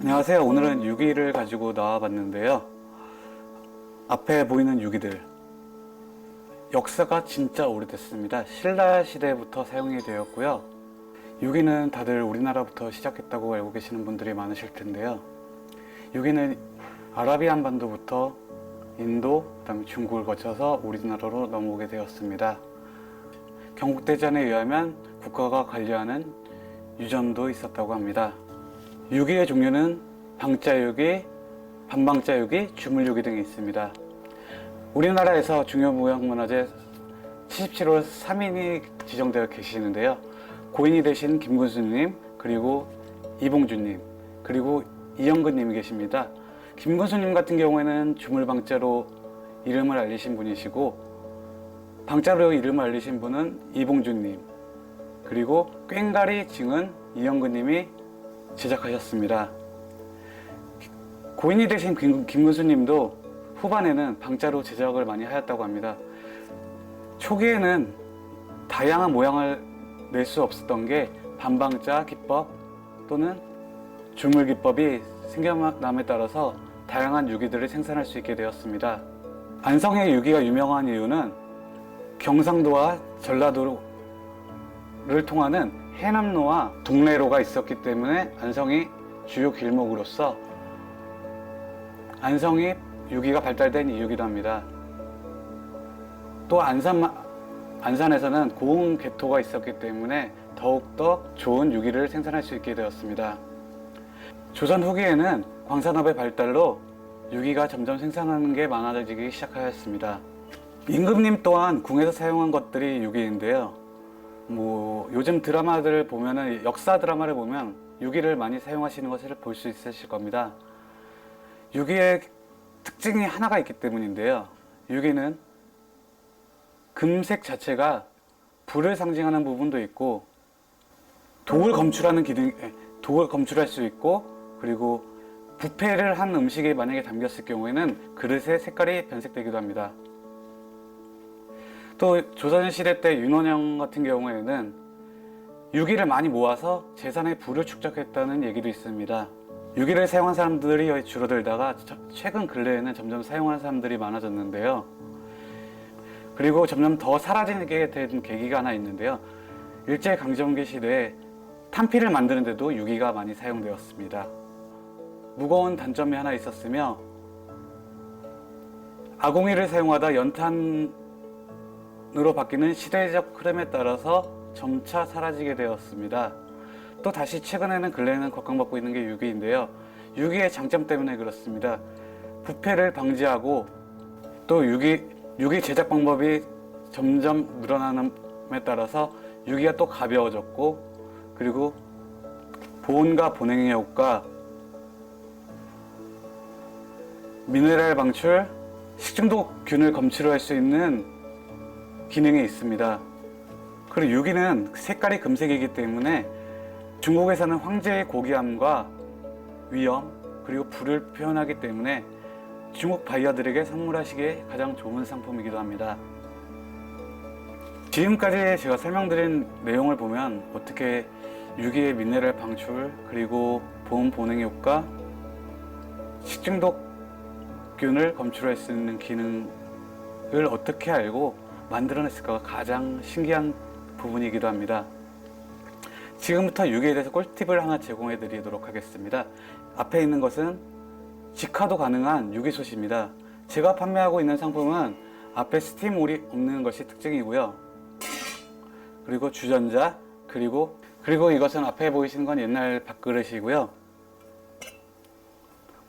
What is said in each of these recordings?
안녕하세요. 오늘은 유기를 가지고 나와봤는데요. 앞에 보이는 유기들, 역사가 진짜 오래됐습니다. 신라 시대부터 사용이 되었고요. 유기는 다들 우리나라부터 시작했다고 알고 계시는 분들이 많으실 텐데요. 유기는 아라비안 반도부터 인도, 그다음에 중국을 거쳐서 우리나라로 넘어오게 되었습니다. 경국대전에 의하면 국가가 관리하는 유전도 있었다고 합니다. 유기의 종류는 방자유기, 반방자유기, 주물유기 등이 있습니다. 우리나라에서 중요무형문화재 77호 3인이 지정되어 계시는데요. 고인이 되신 김군수님, 그리고 이봉주님, 그리고 이영근님이 계십니다. 김군수님 같은 경우에는 주물방자로 이름을 알리신 분이시고, 방자로 이름을 알리신 분은 이봉주님, 그리고 꽹가리 징은 이영근님이 제작하셨습니다. 고인이 되신 김군수님도 후반에는 방자로 제작을 많이 하였다고 합니다. 초기에는 다양한 모양을 낼 수 없었던 게 반방자 기법 또는 주물 기법이 생겨남에 따라서 다양한 유기들을 생산할 수 있게 되었습니다. 안성의 유기가 유명한 이유는 경상도와 전라도를 통하는 해남로와 동래로가 있었기 때문에 안성이 주요 길목으로서 안성이 유기가 발달된 이유기도 합니다. 또 안산에서는 고흥 개토가 있었기 때문에 더욱더 좋은 유기를 생산할 수 있게 되었습니다. 조선 후기에는 광산업의 발달로 유기가 점점 생산하는 게 많아지기 시작하였습니다. 임금님 또한 궁에서 사용한 것들이 유기인데요. 요즘 드라마들을 보면은, 역사 드라마를 보면 유기를 많이 사용하시는 것을 볼 수 있으실 겁니다. 유기의 특징이 하나가 있기 때문인데요. 유기는 금색 자체가 불을 상징하는 부분도 있고, 독을 검출할 수 있고, 그리고 부패를 한 음식이 만약에 담겼을 경우에는 그릇의 색깔이 변색되기도 합니다. 또 조선시대 때 윤원영 같은 경우에는 유기를 많이 모아서 재산의 부를 축적했다는 얘기도 있습니다. 유기를 사용한 사람들이 줄어들다가 최근 근래에는 점점 사용하는 사람들이 많아졌는데요. 그리고 점점 더 사라지게 된 계기가 하나 있는데요. 일제강점기 시대에 탄피를 만드는데도 유기가 많이 사용되었습니다. 무거운 단점이 하나 있었으며, 아공이를 사용하다 연탄으로 바뀌는 시대적 흐름에 따라서 점차 사라지게 되었습니다. 또 다시 근래에는 각광받고 있는 게 유기인데요. 유기의 장점 때문에 그렇습니다. 부패를 방지하고, 또 유기 제작 방법이 점점 늘어남에 따라서 유기가 또 가벼워졌고, 그리고 보온과 보냉의 효과, 미네랄 방출, 식중독균을 검출할 수 있는 기능이 있습니다. 그리고 유기는 색깔이 금색이기 때문에 중국에서는 황제의 고귀함과 위엄, 그리고 불을 표현하기 때문에 중국 바이어들에게 선물하시기에 가장 좋은 상품이기도 합니다. 지금까지 제가 설명드린 내용을 보면 어떻게 유기의 미네랄 방출, 그리고 보온 보냉 효과, 식중독균을 검출할 수 있는 기능을 어떻게 알고 만들어냈을까가 가장 신기한 부분이기도 합니다. 지금부터 유기에 대해서 꿀팁을 하나 제공해 드리도록 하겠습니다. 앞에 있는 것은 직화도 가능한 유기솥입니다. 제가 판매하고 있는 상품은 앞에 스팀홀이 없는 것이 특징이고요. 그리고 주전자, 그리고 이것은 앞에 보이시는 건 옛날 밥그릇이고요.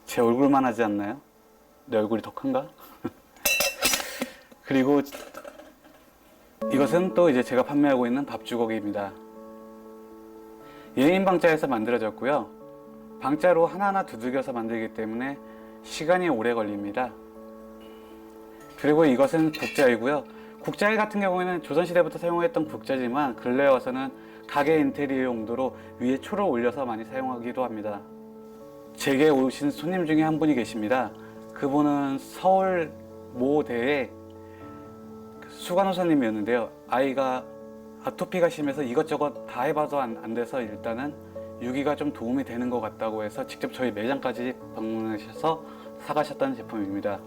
제 얼굴만 하지 않나요? 내 얼굴이 더 큰가? 그리고 이것은 또 이제 제가 판매하고 있는 밥주걱입니다. 예인 방자에서 만들어졌고요. 방자로 하나하나 두들겨서 만들기 때문에 시간이 오래 걸립니다. 그리고 이것은 국자이고요. 국자일 같은 경우에는 조선시대부터 사용했던 국자지만 근래에 와서는 가게 인테리어 용도로 위에 초를 올려서 많이 사용하기도 합니다. 제게 오신 손님 중에 한 분이 계십니다. 그분은 서울 모대에 수간호사님이었는데요. 아이가 아토피가 심해서 이것저것 다 해봐도 안 돼서 일단은 유기가 좀 도움이 되는 것 같다고 해서 직접 저희 매장까지 방문하셔서 사가셨다는 제품입니다.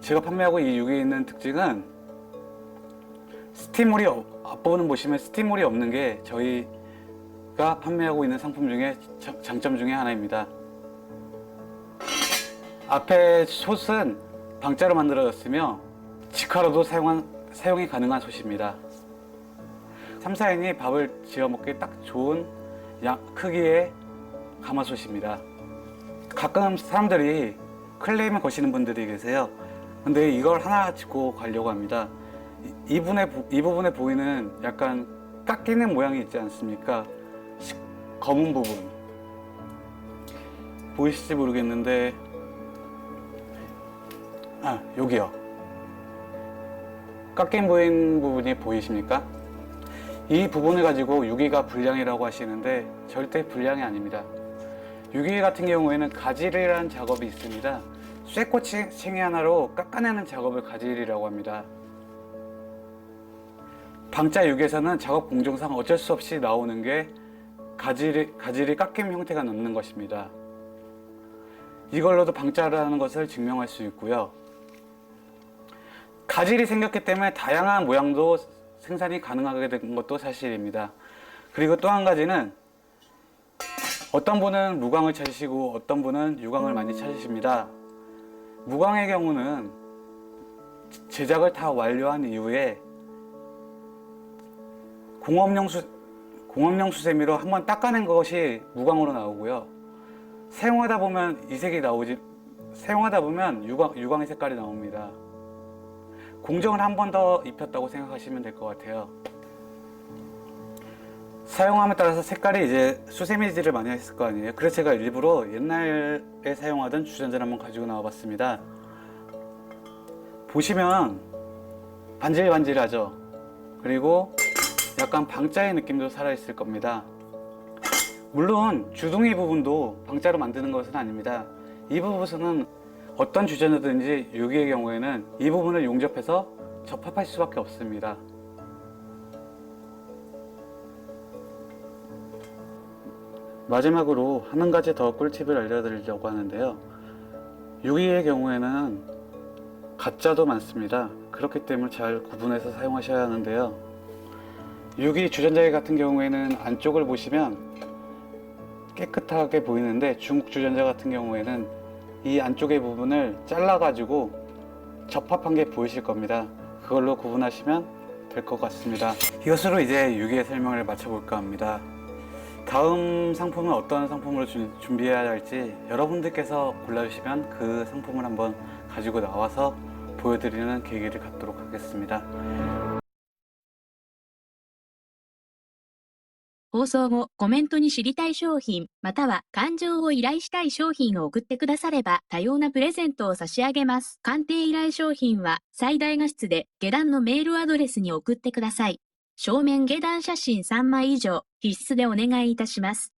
제가 판매하고 이 유기에 있는 특징은 스팀물이 앞부분 보시면 스팀물이 없는 게 저희가 판매하고 있는 상품 중에 장점 중에 하나입니다. 앞에 솥은 방자로 만들어졌으며 직화로도 사용이 가능한 솥입니다. 3, 4인이 밥을 지어 먹기 딱 좋은 크기의 가마솥입니다. 가끔 사람들이 클레임을 거시는 분들이 계세요. 근데 이걸 하나 짚고 가려고 합니다. 이 부분에 보이는 약간 깎이는 모양이 있지 않습니까? 검은 부분 보이실지 모르겠는데 여기요. 깎인 부분이 보이십니까? 이 부분을 가지고 유기가 불량이라고 하시는데 절대 불량이 아닙니다. 유기 같은 경우에는 가질이라는 작업이 있습니다. 쇠꼬챙이 하나로 깎아내는 작업을 가질이라고 합니다. 방자 유기에서는 작업 공정상 어쩔 수 없이 나오는 게 가질이 깎인 형태가 남는 것입니다. 이걸로도 방자라는 것을 증명할 수 있고요. 가질이 생겼기 때문에 다양한 모양도 생산이 가능하게 된 것도 사실입니다. 그리고 또 한 가지는 어떤 분은 무광을 찾으시고 어떤 분은 유광을 많이 찾으십니다. 무광의 경우는 제작을 다 완료한 이후에 공업용 수세미로 한번 닦아낸 것이 무광으로 나오고요. 사용하다 보면 사용하다 보면 유광의 색깔이 나옵니다. 공정을 한 번 더 입혔다고 생각하시면 될 것 같아요. 사용함에 따라서 색깔이 이제 수세미질을 많이 했을 거 아니에요. 그래서 제가 일부러 옛날에 사용하던 주전자를 한번 가지고 나와 봤습니다. 보시면 반질반질하죠. 그리고 약간 방자의 느낌도 살아있을 겁니다. 물론 주둥이 부분도 방자로 만드는 것은 아닙니다. 이 부분은 어떤 주전자든지 유기의 경우에는 이 부분을 용접해서 접합할 수밖에 없습니다. 마지막으로 한 가지 더 꿀팁을 알려드리려고 하는데요. 유기의 경우에는 가짜도 많습니다. 그렇기 때문에 잘 구분해서 사용하셔야 하는데요. 유기 주전자 같은 경우에는 안쪽을 보시면 깨끗하게 보이는데 중국 주전자 같은 경우에는 이 안쪽의 부분을 잘라 가지고 접합한 게 보이실 겁니다. 그걸로 구분하시면 될 것 같습니다. 이것으로 이제 유기의 설명을 마쳐볼까 합니다. 다음 상품은 어떤 상품으로 준비해야 할지 여러분들께서 골라주시면 그 상품을 한번 가지고 나와서 보여드리는 계기를 갖도록 하겠습니다. 放送後、コメントに知りたい商品、または勘定を依頼したい商品を送ってくだされば、多様なプレゼントを差し上げます。鑑定依頼商品は、最大画質で下段のメールアドレスに送ってください。正面下段写真3枚以上、必須でお願いいたします。